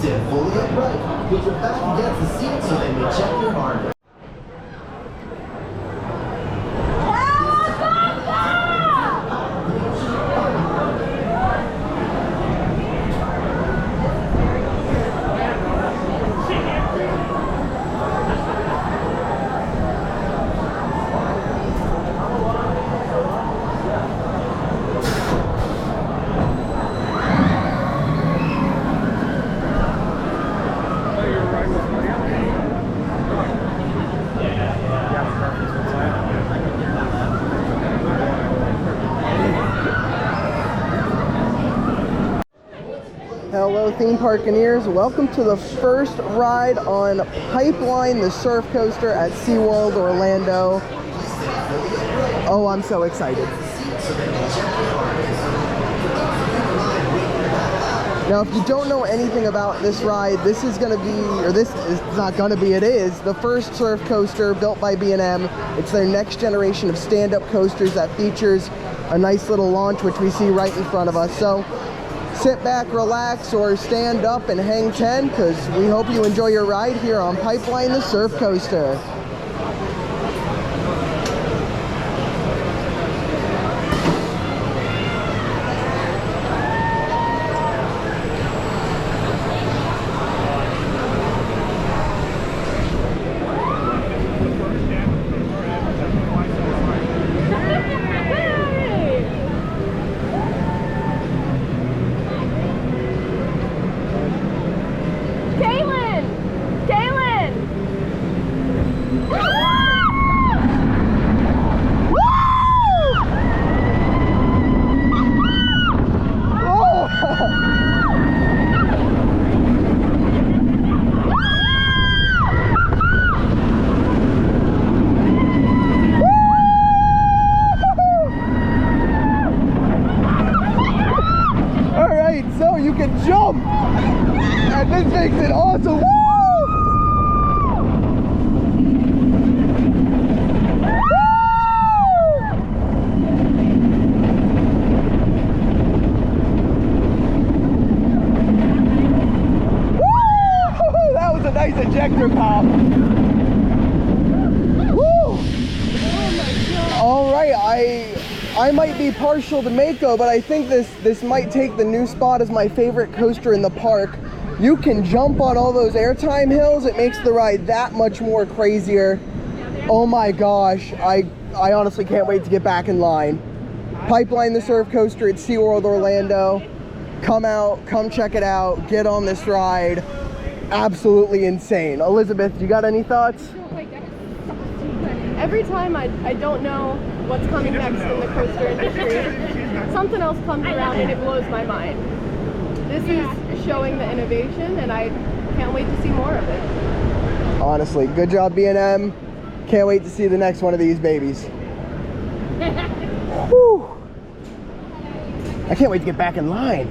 Sit fully upright. Put your back against the seat so they may check your heart rate. Hello theme parkineers, welcome to the first ride on Pipeline, the surf coaster at SeaWorld Orlando. Oh, I'm so excited. Now, if you don't know anything about this ride, this is going to be, or this is not going to be, it is the first surf coaster built by B&M. It's their next generation of stand-up coasters that features a nice little launch, which we see right in front of us. So sit back, relax, or stand up and hang 10, because we hope you enjoy your ride here on Pipeline, the surf coaster. So you can jump, and this makes it awesome. Woo! Woo! That was a nice ejector pop. Woo! Oh my God. All right, I might be partial to Mako, but I think this might take the new spot as my favorite coaster in the park. You can jump on all those airtime hills. It makes the ride that much more crazier. Oh my gosh, I honestly can't wait to get back in line. Pipeline, the surf coaster at SeaWorld Orlando. Come out, come check it out, get on this ride. Absolutely insane. Elizabeth, you got any thoughts? Every time I don't know what's coming next in the coaster industry, something else comes around and it blows my mind. This is showing the innovation, and I can't wait to see more of it. Honestly, good job B&M. Can't wait to see the next one of these babies. Whew. I can't wait to get back in line.